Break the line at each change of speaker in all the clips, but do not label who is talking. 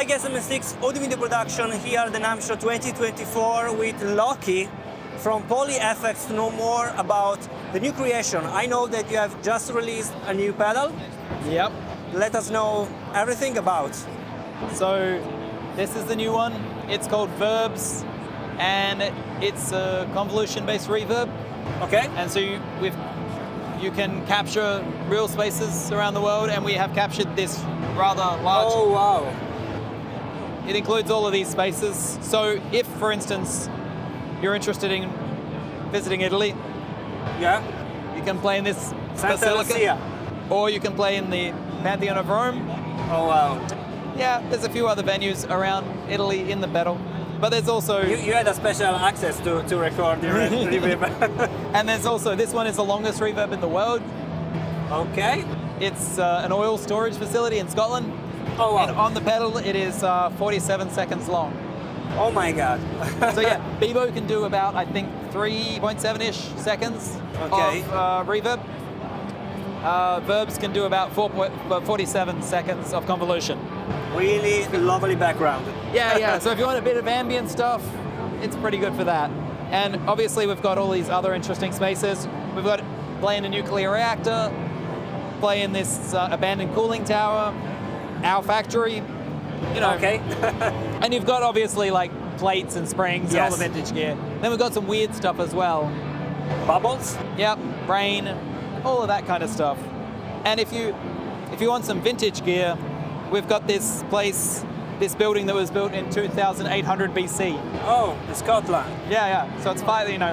Hi guys, I'm Steex, audio video production here at the NAMM Show 2024 with Loki from Poly Effects to know more about the new creation. I know that you have just released a new pedal.
Yep.
Let us know everything about.
So this is the new one. It's called Verbs, and it's a convolution-based reverb.
Okay.
And so you can capture real spaces around the world, and we have captured this rather large.
Oh wow.
It includes all of these spaces. So if, for instance, you're interested in visiting Italy,
Yeah.
you can play in this
Santa
basilica,
Lucia.
or you can play in the Pantheon of Rome.
Oh wow.
Yeah, there's a few other venues around Italy in the battle, but there's also
You had a special access to record the reverb.
and there's also this one is the longest reverb in the world.
Okay.
It's an oil storage facility in Scotland.
Oh wow.
And on the pedal, it is 47 seconds long.
Oh my god.
So yeah, Bibo can do about, I think, 3.7-ish seconds
Okay.
of reverb. Verbs can do about 47 seconds of convolution.
Really lovely background.
Yeah. So if you want a bit of ambient stuff, it's pretty good for that. And obviously we've got all these other interesting spaces. We've got play in a nuclear reactor, play in this abandoned cooling tower, our factory, you know.
Okay.
And you've got obviously like plates and springs and all the
Yes.
vintage gear. Then we've got some weird stuff as well.
Bubbles?
Yep, rain, all of that kind of stuff. And if you want some vintage gear, we've got this place, this building that was built in 2800 BC.
Oh, in Scotland.
Yeah. So it's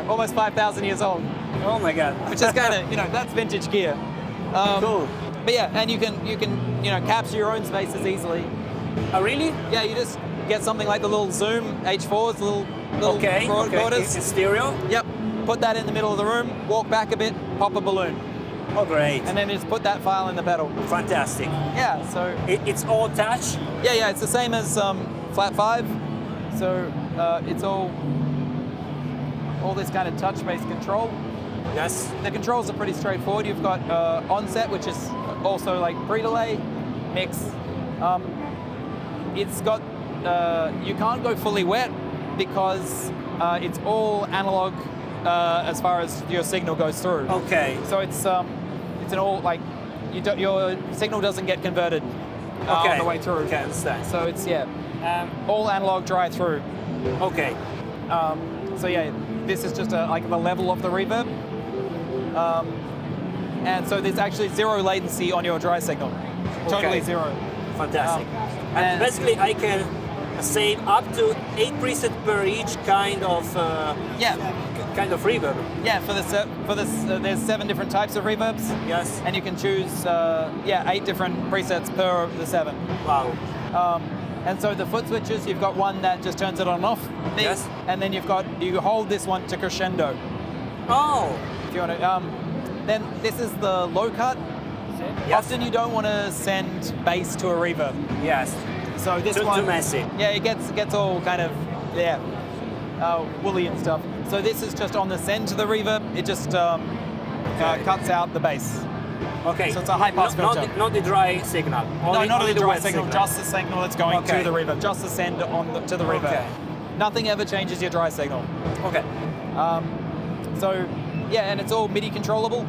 almost 5,000 years old,
Oh my god.
which is kind of, that's vintage gear.
Cool.
But yeah, and you can capture your own spaces easily.
Oh really?
Yeah, you just get something like the little Zoom H4s, little
Okay.
broadcasters.
It's stereo?
Yep. Put that in the middle of the room, walk back a bit, pop a balloon,
Oh great.
and then just put that file in the pedal.
Fantastic.
Yeah. So
It's all touch?
yeah, it's the same as Flat 5. So it's all this kind of touch-based control.
Yes.
The controls are pretty straightforward. You've got onset, which is also like pre-delay, mix. It's got, you can't go fully wet because it's all analog as far as your signal goes through.
Okay.
So it's an all like, your signal doesn't get converted
Okay.
on the way through.
Okay, understand.
So it's all analog dry through.
Okay.
So yeah, this is just like the level of the reverb. And so there's actually zero latency on your dry signal. Totally
Okay.
zero.
Fantastic. And
and-
basically I can save up to 8 presets per each kind of reverb.
Yeah, for this, there's 7 different types of reverbs,
Yes.
and you can choose 8 different presets per the 7.
Wow.
And so the foot switches, you've got one that just turns it on and off.
Yes.
And then you hold this one to crescendo.
Oh.
If you want to, then this is the low cut.
Yes.
Often you don't want to send bass to a reverb.
Yes.
So this
Too
one,
messy.
yeah, it gets all kind of woolly and stuff. So this is just on the send to the reverb. It just cuts out the bass.
Okay.
So it's a high pass filter.
Not the dry signal.
No, not
only
the dry
wet
signal, just the signal that's going
Okay.
to the reverb, just the send to the reverb.
Okay.
Nothing ever changes your dry signal.
Okay.
So yeah, and it's all MIDI controllable.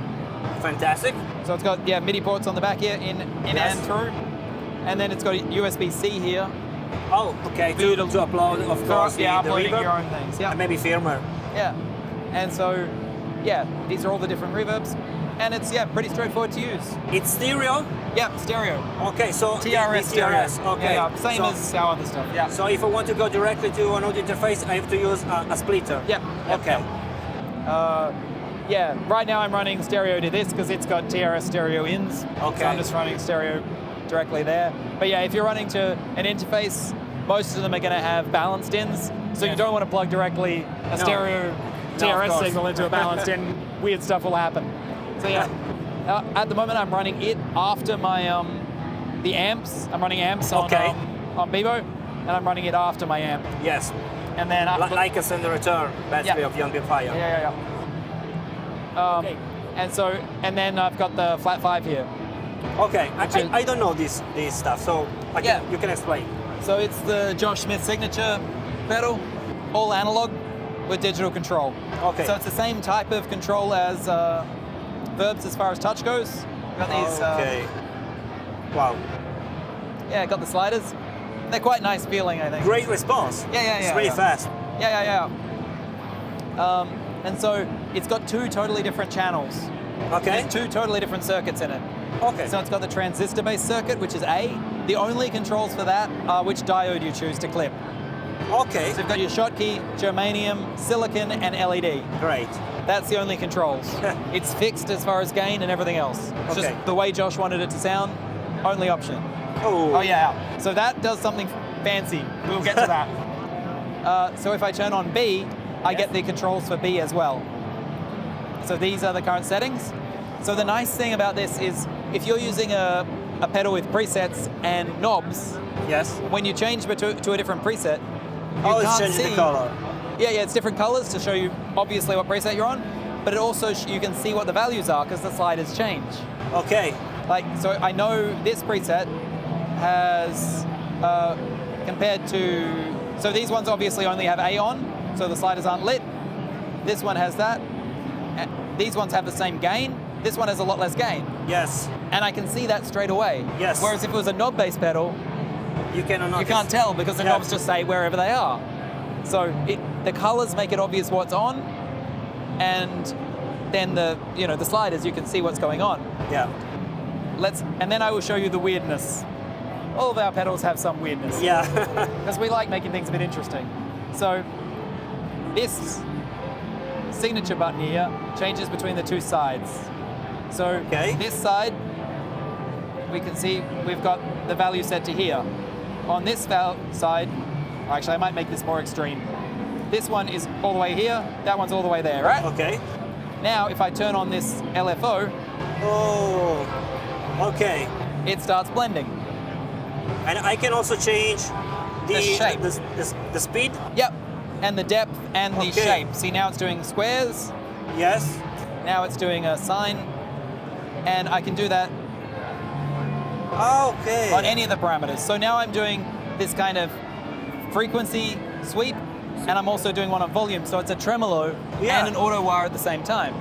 Fantastic.
So it's got MIDI ports on the back here, in
Yes.
and through, and then it's got a USB-C here.
Oh, okay. To upload, of course, the
uploading
reverb.
your own things. Yeah,
And maybe firmware.
yeah, and so these are all the different reverbs, and it's pretty straightforward to use.
It's stereo.
Yeah, stereo.
Okay, so
TRS
the
stereo.
TRS. Okay.
Yeah, same as our other stuff. Yeah.
So if I want to go directly to an audio interface, I have to use a splitter.
Yep.
Okay.
Right now I'm running stereo to this because it's got TRS stereo ins.
Okay.
So I'm just running stereo directly there. But yeah, if you're running to an interface, most of them are going to have balanced ins. So you don't want to plug directly a stereo
of
TRS
course.
signal into a balanced in. Weird stuff will happen. So yeah, at the moment I'm running it after my the amps. I'm running amps on Bibo, and I'm running it after my amp.
Yes.
And then
Like a send and return, basically, of the amplifier.
Yeah. And then I've got the Flat 5 here.
Okay, I don't know this stuff, so you can explain.
So it's the Josh Smith signature pedal, all analog with digital control.
Okay.
So it's the same type of control as Verbs as far as touch goes. Got these.
Okay. Wow.
Yeah, got the sliders. They're quite nice feeling, I think.
Great response.
Yeah.
It's really fast.
Yeah. And so it's got two totally different channels.
Okay.
There's two totally different circuits in it.
Okay.
So it's got the transistor-based circuit, which is A. The only controls for that are which diode you choose to clip.
Okay.
So you've got your Schottky, germanium, silicon, and LED.
Great.
That's the only controls. It's fixed as far as gain and everything else. It's
Okay.
just the way Josh wanted it to sound, only option.
Oh.
Yeah. So that does something fancy. We'll get to that. So if I turn on B, I get the controls for B as well. So these are the current settings. So the nice thing about this is if you're using a pedal with presets and knobs,
Yes.
when you change to a different preset, you
Oh, it's
can't
changing
see.
the color.
Yeah, it's different colors to show you obviously what preset you're on, but it also you can see what the values are because the sliders change.
Okay.
Like, so I know this preset has, compared to, so these ones obviously only have A on, so the sliders aren't lit. This one has that. These ones have the same gain. This one has a lot less gain.
Yes.
And I can see that straight away.
Yes.
Whereas if it was a knob-based pedal,
You cannot.
you can't tell because the knobs just say wherever they are. So the colors make it obvious what's on, and then the sliders, you can see what's going on.
Yeah.
And then I will show you the weirdness. All of our pedals have some weirdness.
Yeah.
Because we like making things a bit interesting. So this signature button here changes between the two sides. So this side, we can see we've got the value set to here. On this side, actually I might make this more extreme. This one is all the way here, that one's all the way there, right?
Okay.
Now if I turn on this LFO,
Oh. Okay.
it starts blending.
And I can also change
The shape.
the speed.
Yep, and the depth and the
Okay.
shape. See, now it's doing squares,
Yes.
now it's doing a sine, and I can do that
Okay.
on any of the parameters. So now I'm doing this kind of frequency sweep, and I'm also doing one on volume, so it's a tremolo and an auto wire at the same time.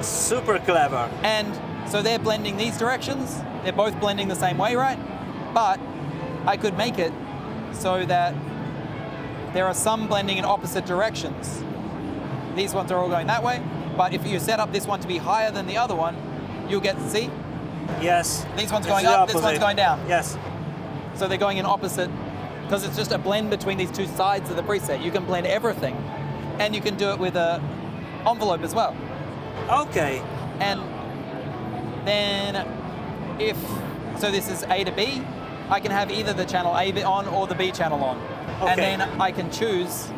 Super clever.
And so they're blending these directions, they're both blending the same way, right? But I could make it so that there are some blending in opposite directions. These ones are all going that way, but if you set up this one to be higher than the other one, you'll get, see?
Yes.
These ones
It's
going
the
up, this one's
opposite.
going down.
Yes.
So they're going in opposite, because it's just a blend between these two sides of the preset. You can blend everything, and you can do it with a envelope as well.
Okay.
And then so this is A to B, I can have either the channel A on or the B channel on.
Okay.
And then I can choose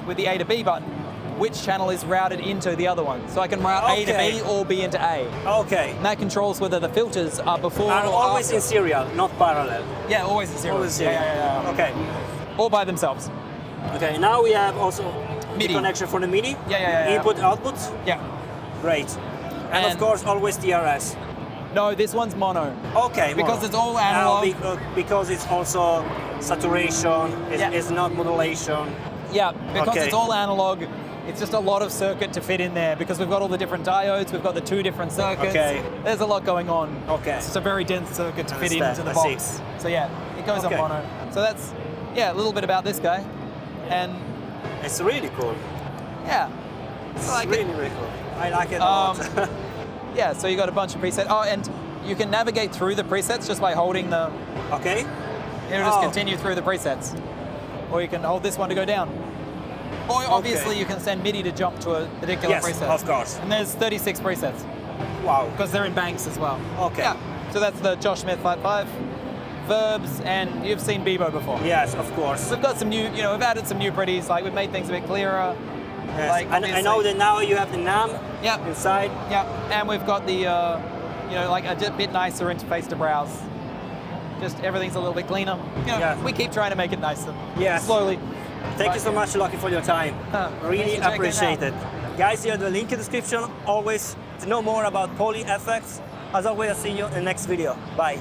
with the A to B button which channel is routed into the other one. So I can route A to B or B into A.
Okay.
And that controls whether the filters are before
Are
or
always
after.
in serial, not parallel.
Yeah, always in serial.
Always serial.
Yeah.
Okay.
All by themselves.
Okay. Now we have also
MIDI.
the connection for the MIDI.
Yeah.
Input output.
Yeah.
Great. And of course always DRS.
No, this one's mono.
Okay.
Because
mono.
it's all analog.
Because it's also saturation. It's not modulation.
Yeah, because
Okay.
it's all analog. It's just a lot of circuit to fit in there because we've got all the different diodes, we've got the two different circuits.
Okay.
There's a lot going on.
Okay.
It's just a very dense circuit to fit
Understand.
into the
I
box.
see.
So yeah, it goes
Okay.
on mono. So that's, a little bit about this guy. And
It's really cool.
yeah,
It's
I like
really,
it.
really cool. I like it a lot.
Yeah, so you got a bunch of presets. Oh, and you can navigate through the presets just by holding the,
Okay.
it'll just continue through the presets. Or you can hold this one to go down. Or obviously you can send MIDI to jump to a particular
Yes,
preset.
of course.
And there's 36 presets.
Wow.
Because they're in banks as well.
Okay.
Yeah. So that's the Josh Smith Flat 5, Verbs, and you've seen Bibo before.
Yes, of course.
We've got some new, we've added some new pretties, like we've made things a bit clearer.
Yes.
Like,
And I know that now you have the NAMM
Yep.
inside.
Yeah, and we've got the, like a bit nicer interface to browse. Just everything's a little bit cleaner.
Yes.
We keep trying to make it nicer.
Yes.
Slowly.
Thank you so much, Loki, for your time. Really
Thanks for checking it
appreciate
out.
it. Guys, you have the link in the description. Always to know more about Poly Effects. As always, I'll see you in the next video. Bye.